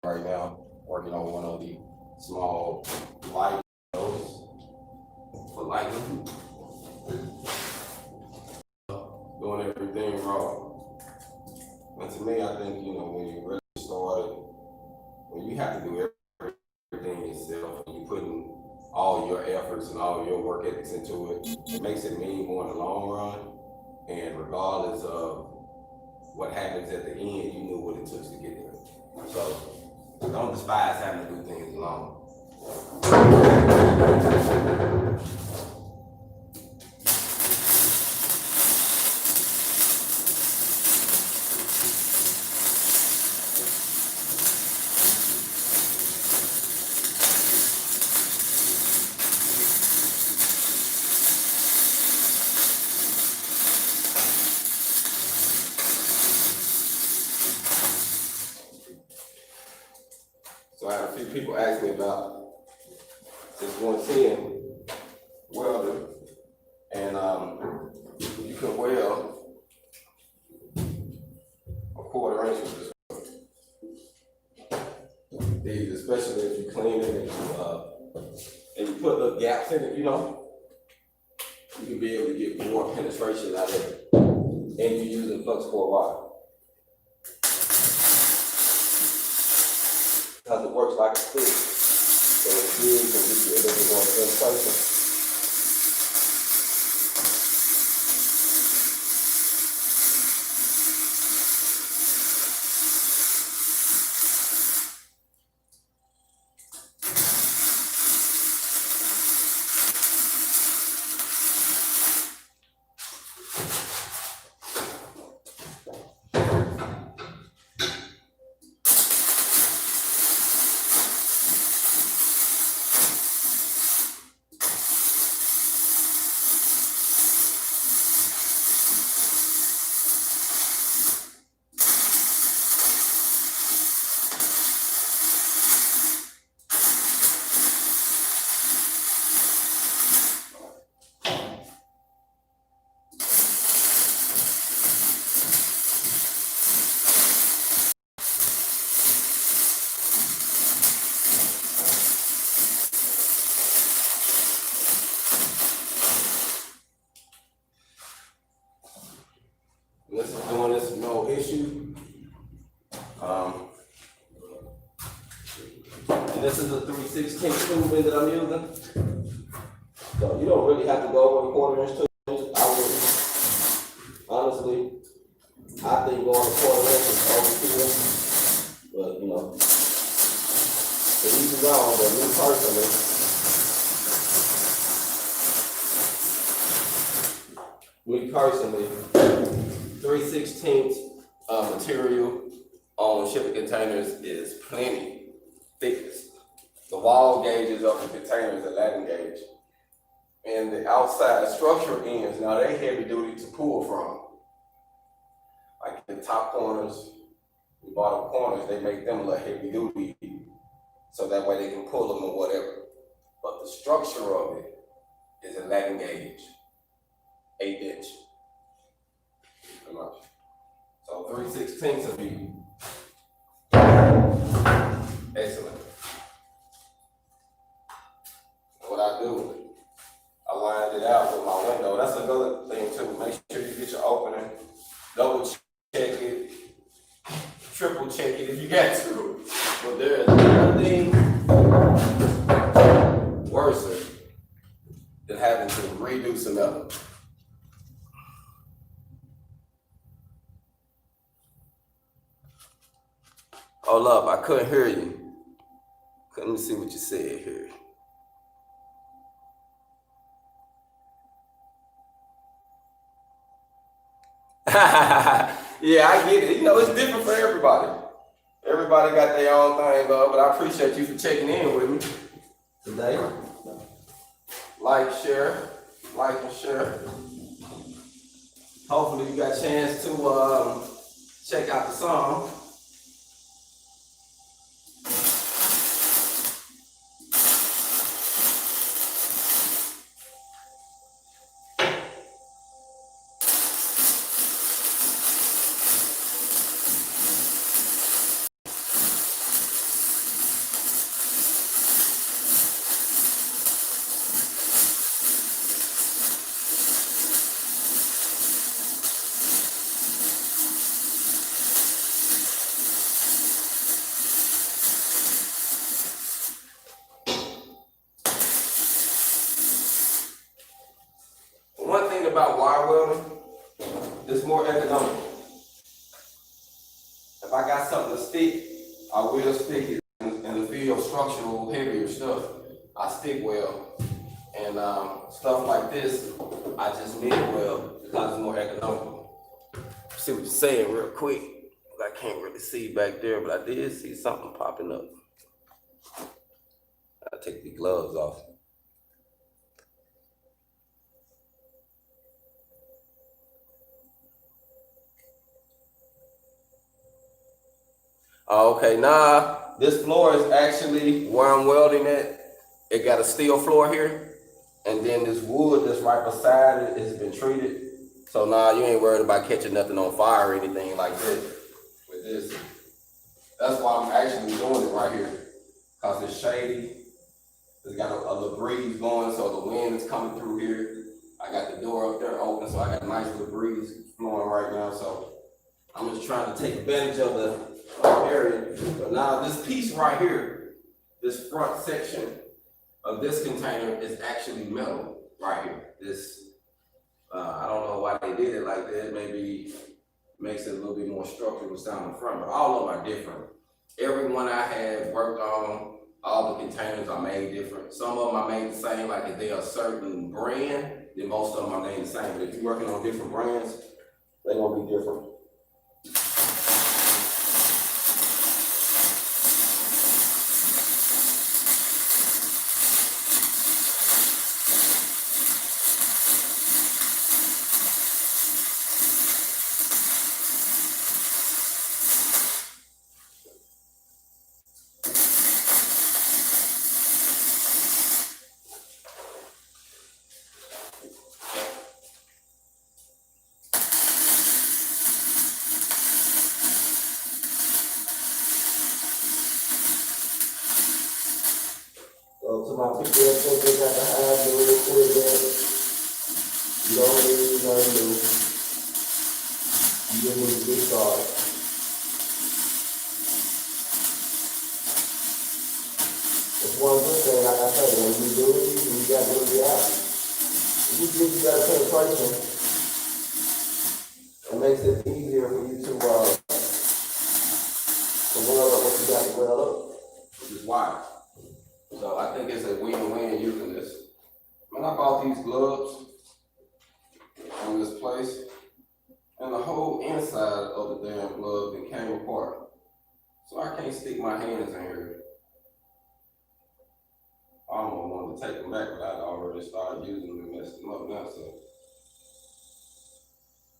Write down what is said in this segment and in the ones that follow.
right now, working on one of the small light shows for lighting, doing everything wrong. And to me, I think, when you really started, when you have to do everything yourself, and you putting all your efforts and all your work ethics into it, it makes it meaningful in the long run. And regardless of what happens at the end, you knew what it took to get there. So don't despise having to do things alone. So I had a few people ask me about this 110 welder, and you can weld a 1/4 inch with this. These, especially if you clean it and you put little gaps in it, you can be able to get more penetration out of it, and you're using flux core wire. Because it works like a stick, so it's good and get you a little bit more penetration. Doing this no issue. And this is a 3/16 tube that I'm using. So you don't really have to go over 1/4 inch tubes. I would, honestly, I think going 1/4 inch is overkill. But to each his own. But me personally, 3/16 material on shipping containers is plenty thickness. The wall gauges of the containers are Latin gauge. And the outside structure ends, now they heavy duty to pull from. Like the top corners, the bottom corners, they make them a little heavy duty, so that way they can pull them or whatever. But the structure of it is a Latin gauge, 1/8 inch. Pretty much. So 3/16 will be excellent. What I do, I lined it out with my window. That's another thing too. Make sure you get your opening, double check it, triple check it if you got to. But there is nothing worse than having to redo some metal. Hold up, I couldn't hear you. Let me see what you said here. Yeah, I get it. It's different for everybody. Everybody got their own thing, but I appreciate you for checking in with me today. Like, and share. Hopefully you got a chance to check out the song. about wire welding, it's more economical. If I got something to stick, I will stick it. In the field of structural, heavier stuff, I stick weld. And stuff like this, I just MIG weld because it's more economical. See what you're saying real quick. I can't really see back there, but I did see something popping up. I'll take the gloves off. Okay, now this floor is actually where I'm welding at. It got a steel floor here, and then this wood that's right beside it has been treated. So now you ain't worried about catching nothing on fire or anything like that with this. That's why I'm actually doing it right here, because it's shady. It's got a little breeze going, so the wind is coming through here. I got the door up there open, so I got a nice little breeze flowing right now. So I'm just trying to take advantage of the area. But now this piece right here, this front section of this container is actually metal right here. This, I don't know why they did it like that. Maybe makes it a little bit more structural sound in front, but all of them are different. Every one I have worked on, all the containers are made different. Some of them are made the same, like if they're a certain brand, then most of them are made the same. But if you're working on different brands, they're gonna be different. So to my people that think they got to have the little quick that you don't need nothing new. You just need to get started. It's one good thing, like I said, when you do it, you got to do it out. If you think you got to pay a person, it makes it easier for you to weld up what you got to weld up, which is why. So I think it's a win-win using this. When I bought these gloves on this place, and the whole inside of the damn glove it came apart. So I can't stick my hands in here. I almost wanted to take them back, but I'd already started using them and messed them up now, so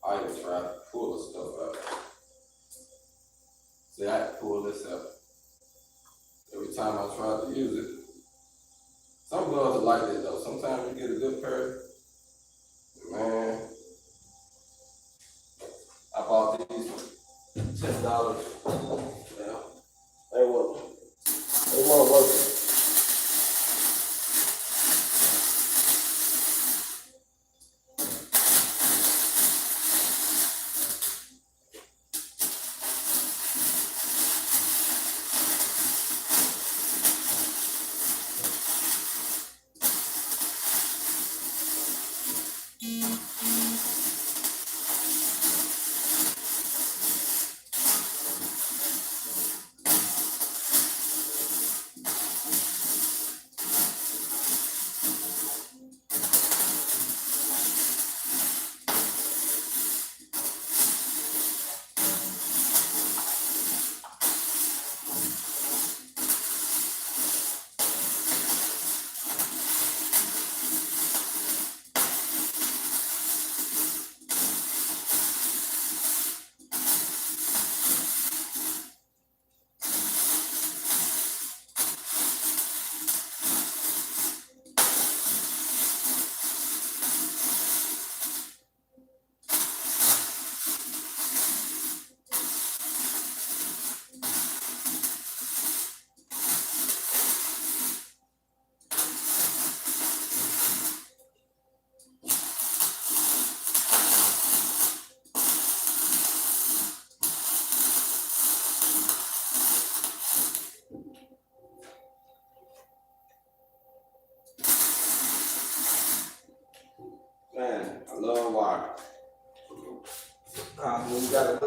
I just tried to pull the stuff out. See, I had to pull this out every time I tried to use it. Some gloves are like that though. Sometimes you get a good pair. Man, I bought these for $10. Yeah, they weren't working.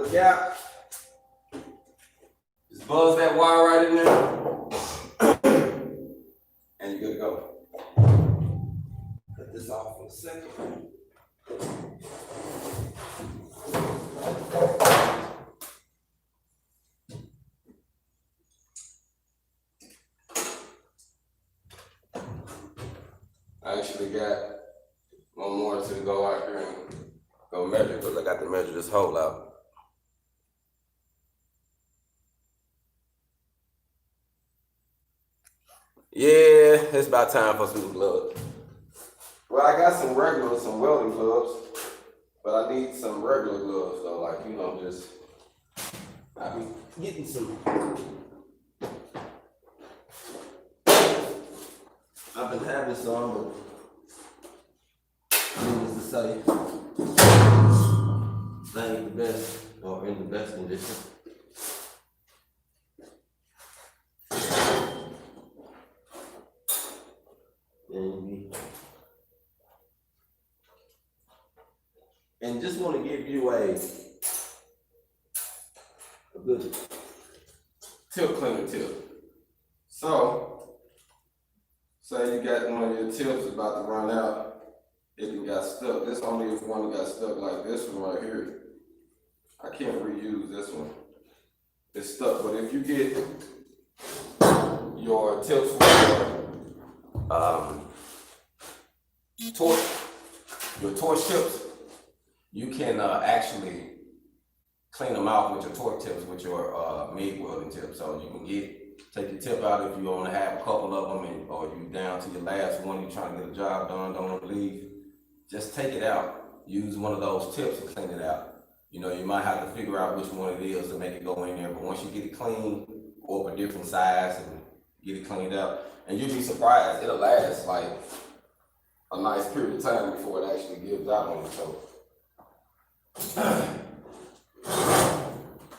little gap. Just buzz that wire right in there, and you're good to go. Cut this off in a second. I actually got one more to go out here and go measure, because I got to measure this hole out. Yeah, it's about time for some gloves. Well, I got some welding gloves, but I need some regular gloves though, like, you know, just, I be getting some. I've been having some, but needless to say, they ain't the best, or in the best condition. And just want to give you a good tip cleaner tip. So, say you got one of your tips about to run out, it got stuck. This only if one got stuck like this one right here. I can't reuse this one. It's stuck, but if you get your tips for your torch tips, you can actually clean them out with your torque tips, with your MIG welding tips. So you can take your tip out if you only have a couple of them, or you down to your last one, you're trying to get a job done, don't want to leave. Just take it out. Use one of those tips to clean it out. You know, you might have to figure out which one it is to make it go in there, but once you get it clean, or of a different size and get it cleaned out, and you'll be surprised, it'll last like a nice period of time before it actually gives out on you. So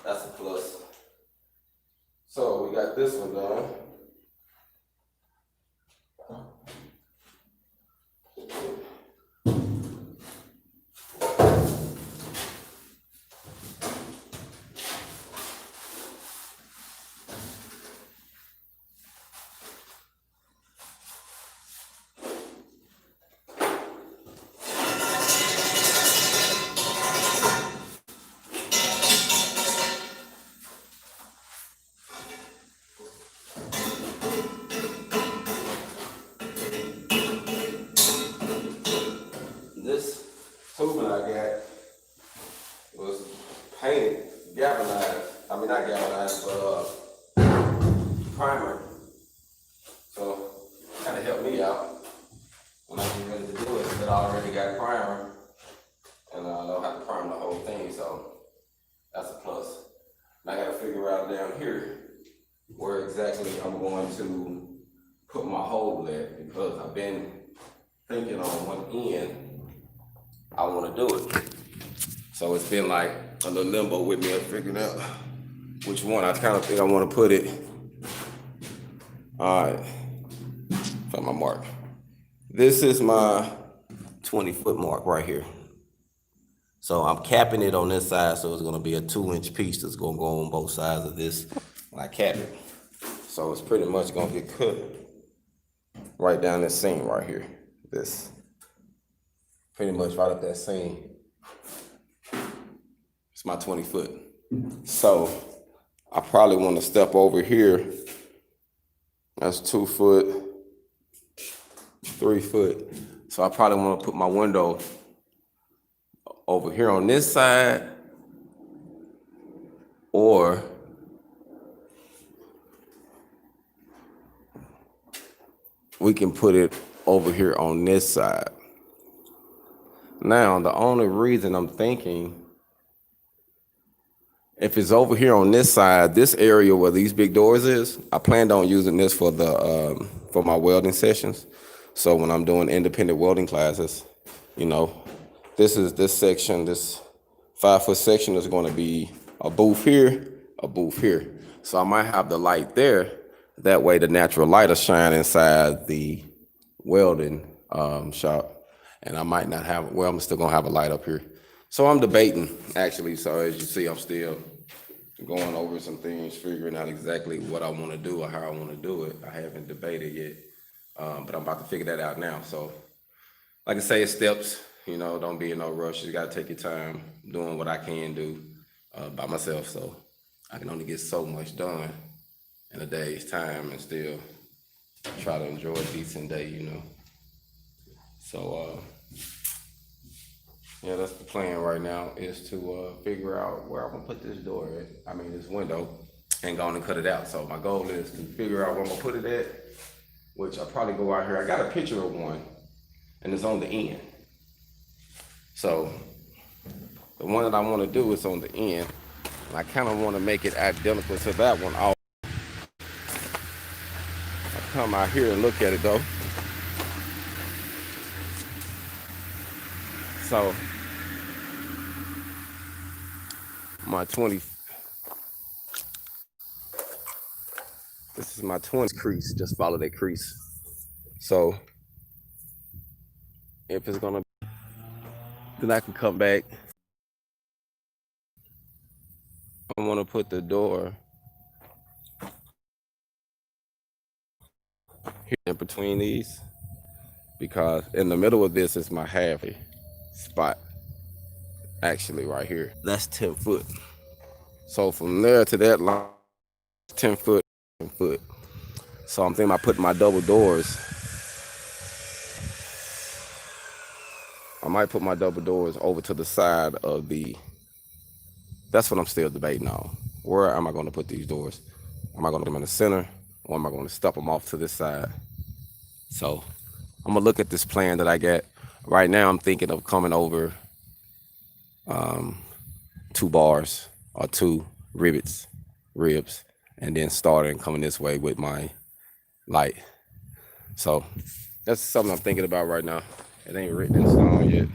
that's a plus. So we got this one done. This tubing I got was painted, galvanized. I mean, not galvanized, but primer. So kind of helped me out when I get ready to do it. But I already got primer, and I know how to prime the whole thing. So that's a plus. And I got to figure out down here where exactly I'm going to put my hole at, because I've been thinking on one end I want to do it. So it's been like a little limbo with me of figuring out which one. I kind of think I want to put it. All right, find my mark. This is my 20-foot mark right here. So I'm capping it on this side, so it's going to be a 2-inch piece that's going to go on both sides of this when I cap it. So it's pretty much going to get cut right down this seam right here. This. Pretty much right up that seam. It's my 20-foot. So I probably want to step over here. That's 2 foot, 3 foot. So I probably want to put my window over here on this side, or we can put it over here on this side. Now, the only reason I'm thinking, if it's over here on this side, this area where these big doors is, I planned on using this for the for my welding sessions. So when I'm doing independent welding classes, you know, this section, this 5-foot section is going to be a booth here, a booth here. So I might have the light there. That way the natural light will shine inside the welding shop. And I might not have, well, I'm still gonna have a light up here. So I'm debating, actually. So as you see, I'm still going over some things, figuring out exactly what I want to do or how I want to do it. I haven't debated yet, but I'm about to figure that out now. So, like I say, it's steps. You know, don't be in no rush. You got to take your time doing what I can do by myself. So I can only get so much done in a day's time and still try to enjoy a decent day, you know. So, yeah, that's the plan right now is to figure out where I'm gonna put this door at. I mean, this window, and go on and cut it out. So my goal is to figure out where I'm gonna put it at, which I'll probably go out here. I got a picture of one, and it's on the end. So the one that I want to do is on the end. And I kind of want to make it identical to that one. I'll come out here and look at it though. So my 20, this is my 20 crease. Just follow that crease. So if it's gonna, then I can come back. I want to put the door here in between these, because in the middle of this is my half spot, actually right here. That's 10 foot. So from there to that line, 10 foot, 10 foot. So I'm thinking about putting my double doors. I might put my double doors over to the side of the, that's what I'm still debating on. Where am I going to put these doors? Am I going to put them in the center, or am I going to step them off to this side? So I'm gonna look at this plan that I got. Right now I'm thinking of coming over 2 bars or 2 ribs, and then starting coming this way with my light. So that's something I'm thinking about right now. It ain't written in stone yet.